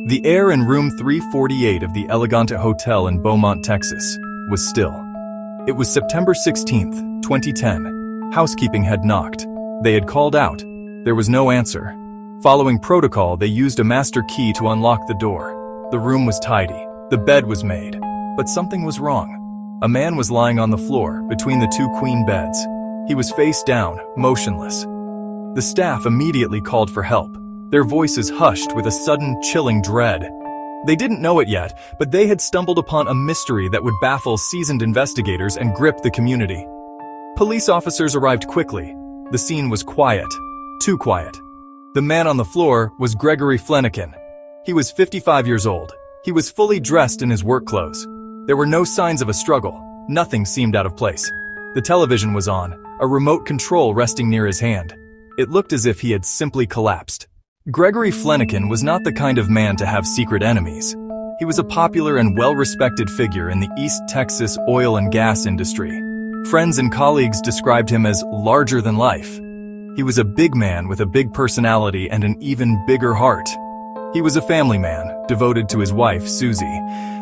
The air in room 348 of the Eleganté Hotel in Beaumont, Texas, was still. It was September 16th, 2010. Housekeeping had knocked. They had called out. There was no answer. Following protocol, they used a master key to unlock the door. The room was tidy. The bed was made. But something was wrong. A man was lying on the floor between the two queen beds. He was face down, motionless. The staff immediately called for help, their voices hushed with a sudden, chilling dread. They didn't know it yet, but they had stumbled upon a mystery that would baffle seasoned investigators and grip the community. Police officers arrived quickly. The scene was quiet, too quiet. The man on the floor was Gregory Fleniken. He was 55 years old. He was fully dressed in his work clothes. There were no signs of a struggle. Nothing seemed out of place. The television was on, a remote control resting near his hand. It looked as if he had simply collapsed. Gregory Fleniken was not the kind of man to have secret enemies. He was a popular and well-respected figure in the East Texas oil and gas industry. Friends and colleagues described him as larger than life. He was a big man with a big personality and an even bigger heart. He was a family man, devoted to his wife, Susie.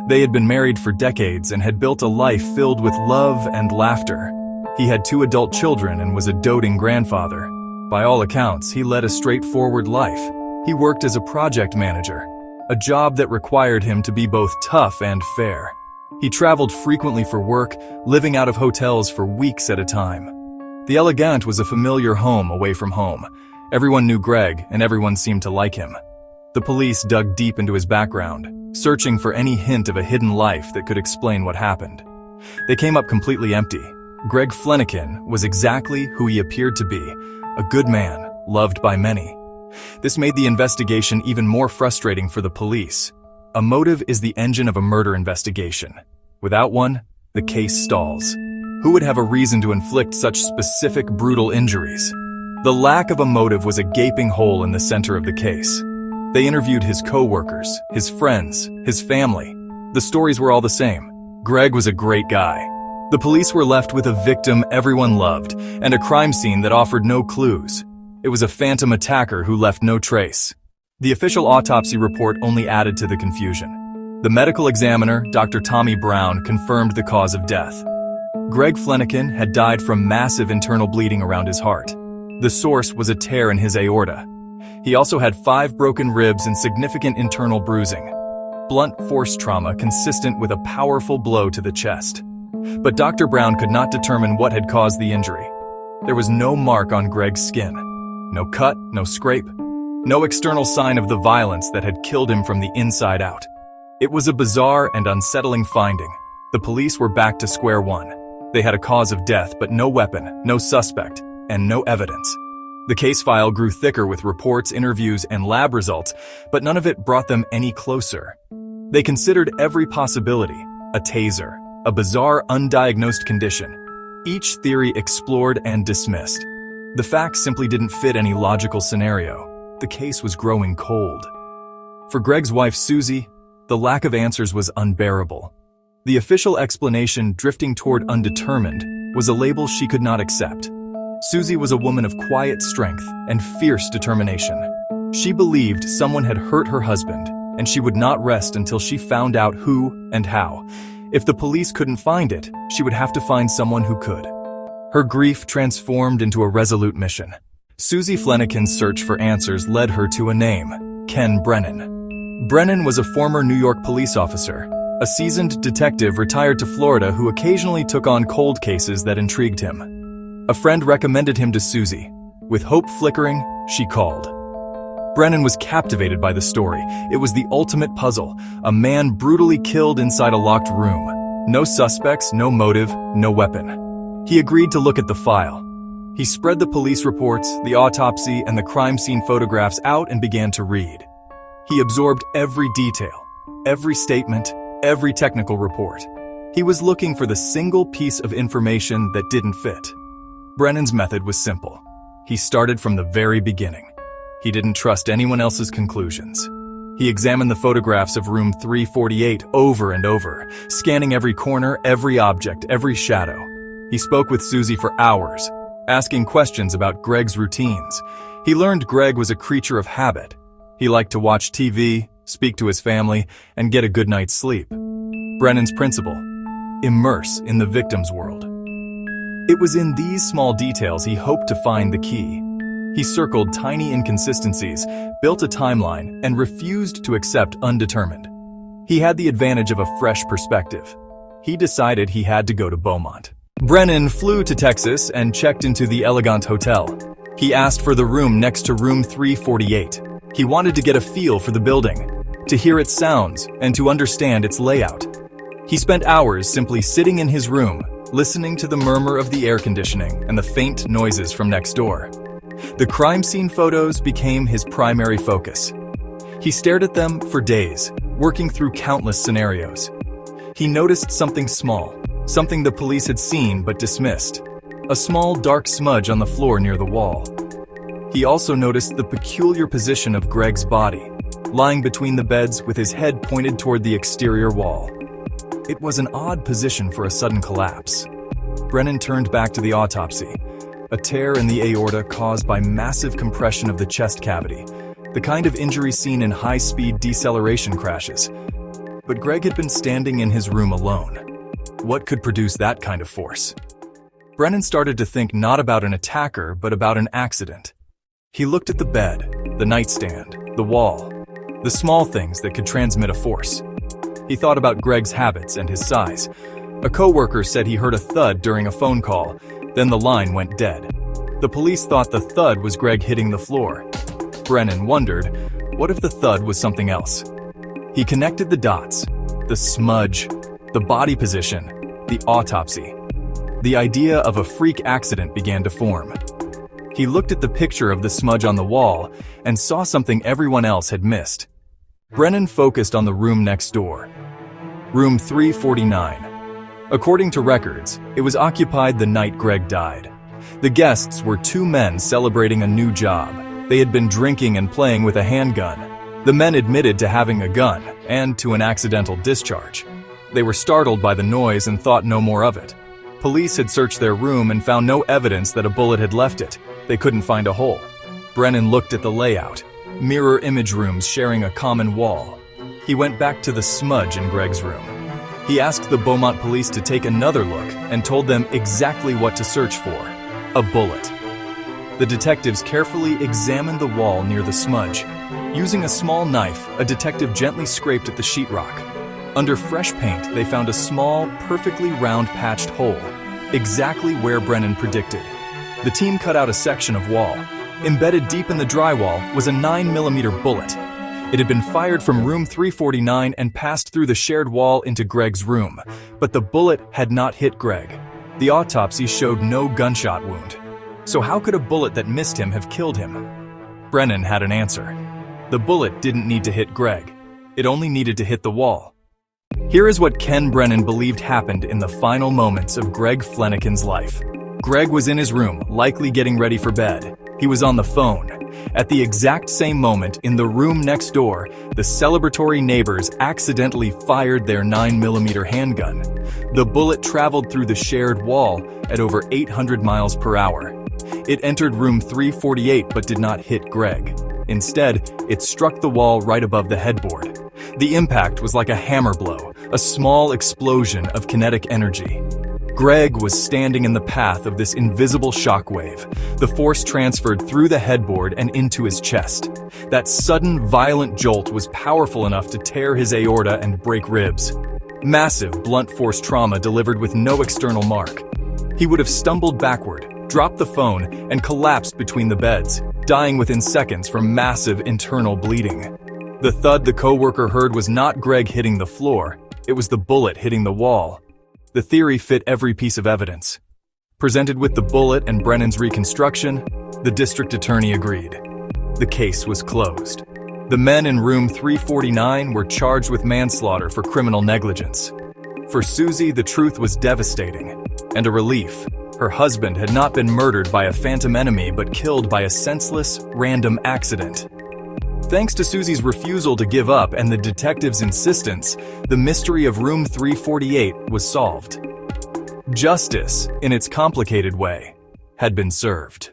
They had been married for decades and had built a life filled with love and laughter. He had 2 adult children and was a doting grandfather. By all accounts, he led a straightforward life. He worked as a project manager, a job that required him to be both tough and fair. He traveled frequently for work, living out of hotels for weeks at a time. The Eleganté was a familiar home away from home. Everyone knew Greg, and everyone seemed to like him. The police dug deep into his background, searching for any hint of a hidden life that could explain what happened. They came up completely empty. Greg Fleniken was exactly who he appeared to be, a good man, loved by many. This made the investigation even more frustrating for the police. A motive is the engine of a murder investigation. Without one, the case stalls. Who would have a reason to inflict such specific, brutal injuries? The lack of a motive was a gaping hole in the center of the case. They interviewed his co-workers, his friends, his family. The stories were all the same. Greg was a great guy. The police were left with a victim everyone loved and a crime scene that offered no clues. It was a phantom attacker who left no trace. The official autopsy report only added to the confusion. The medical examiner, Dr. Tommy Brown, confirmed the cause of death. Greg Fleniken had died from massive internal bleeding around his heart. The source was a tear in his aorta. He also had 5 broken ribs and significant internal bruising. Blunt force trauma consistent with a powerful blow to the chest. But Dr. Brown could not determine what had caused the injury. There was no mark on Greg's skin. No cut, no scrape. No external sign of the violence that had killed him from the inside out. It was a bizarre and unsettling finding. The police were back to square one. They had a cause of death, but no weapon, no suspect, and no evidence. The case file grew thicker with reports, interviews, and lab results, but none of it brought them any closer. They considered every possibility: a taser, a bizarre undiagnosed condition. Each theory explored and dismissed. The facts simply didn't fit any logical scenario. The case was growing cold. For Greg's wife, Susie, the lack of answers was unbearable. The official explanation, drifting toward undetermined, was a label she could not accept. Susie was a woman of quiet strength and fierce determination. She believed someone had hurt her husband, and she would not rest until she found out who and how. If the police couldn't find it, she would have to find someone who could. Her grief transformed into a resolute mission. Susie Fleniken's search for answers led her to a name: Ken Brennan. Brennan was a former New York police officer, a seasoned detective retired to Florida who occasionally took on cold cases that intrigued him. A friend recommended him to Susie. With hope flickering, she called. Brennan was captivated by the story. It was the ultimate puzzle: a man brutally killed inside a locked room. No suspects, no motive, no weapon. He agreed to look at the file. He spread the police reports, the autopsy, and the crime scene photographs out and began to read. He absorbed every detail, every statement, every technical report. He was looking for the single piece of information that didn't fit. Brennan's method was simple. He started from the very beginning. He didn't trust anyone else's conclusions. He examined the photographs of room 348 over and over, scanning every corner, every object, every shadow. He spoke with Susie for hours, asking questions about Greg's routines. He learned Greg was a creature of habit. He liked to watch TV, speak to his family, and get a good night's sleep. Brennan's principle: immerse in the victim's world. It was in these small details he hoped to find the key. He circled tiny inconsistencies, built a timeline, and refused to accept undetermined. He had the advantage of a fresh perspective. He decided he had to go to Beaumont. Brennan flew to Texas and checked into the Eleganté Hotel. He asked for the room next to room 348. He wanted to get a feel for the building, to hear its sounds, and to understand its layout. He spent hours simply sitting in his room, listening to the murmur of the air conditioning and the faint noises from next door. The crime scene photos became his primary focus. He stared at them for days, working through countless scenarios. He noticed something small, something the police had seen but dismissed: a small dark smudge on the floor near the wall. He also noticed the peculiar position of Greg's body, lying between the beds with his head pointed toward the exterior wall. It was an odd position for a sudden collapse. Brennan turned back to the autopsy: a tear in the aorta caused by massive compression of the chest cavity, the kind of injury seen in high-speed deceleration crashes. But Greg had been standing in his room alone. What could produce that kind of force? Brennan started to think not about an attacker, but about an accident. He looked at the bed, the nightstand, the wall, the small things that could transmit a force. He thought about Greg's habits and his size. A coworker said he heard a thud during a phone call, then the line went dead. The police thought the thud was Greg hitting the floor. Brennan wondered, what if the thud was something else? He connected the dots: the smudge, the body position, the autopsy. The idea of a freak accident began to form. He looked at the picture of the smudge on the wall and saw something everyone else had missed. Brennan focused on the room next door, room 349. According to records, it was occupied the night Greg died. The guests were two men celebrating a new job. They had been drinking and playing with a handgun. The men admitted to having a gun and to an accidental discharge. They were startled by the noise and thought no more of it. Police had searched their room and found no evidence that a bullet had left it. They couldn't find a hole. Brennan looked at the layout: mirror image rooms sharing a common wall. He went back to the smudge in Greg's room. He asked the Beaumont police to take another look and told them exactly what to search for: a bullet. The detectives carefully examined the wall near the smudge. Using a small knife, a detective gently scraped at the sheetrock. Under fresh paint, they found a small, perfectly round patched hole, exactly where Brennan predicted. The team cut out a section of wall. Embedded deep in the drywall was a 9mm bullet. It had been fired from room 349 and passed through the shared wall into Greg's room, but the bullet had not hit Greg. The autopsy showed no gunshot wound. So how could a bullet that missed him have killed him? Brennan had an answer. The bullet didn't need to hit Greg. It only needed to hit the wall. Here is what Ken Brennan believed happened in the final moments of Greg Fleniken's life. Greg was in his room, likely getting ready for bed. He was on the phone. At the exact same moment, in the room next door, the celebratory neighbors accidentally fired their 9mm handgun. The bullet traveled through the shared wall at over 800 miles per hour. It entered room 348 but did not hit Greg. Instead, it struck the wall right above the headboard. The impact was like a hammer blow, a small explosion of kinetic energy. Greg was standing in the path of this invisible shockwave. The force transferred through the headboard and into his chest. That sudden, violent jolt was powerful enough to tear his aorta and break ribs. Massive, blunt force trauma delivered with no external mark. He would have stumbled backward, dropped the phone, and collapsed between the beds, dying within seconds from massive internal bleeding. The thud the coworker heard was not Greg hitting the floor, it was the bullet hitting the wall. The theory fit every piece of evidence. Presented with the bullet and Brennan's reconstruction, the district attorney agreed. The case was closed. The men in room 349 were charged with manslaughter for criminal negligence. For Susie, the truth was devastating, and a relief. Her husband had not been murdered by a phantom enemy but killed by a senseless, random accident. Thanks to Susie's refusal to give up and the detective's insistence, the mystery of room 348 was solved. Justice, in its complicated way, had been served.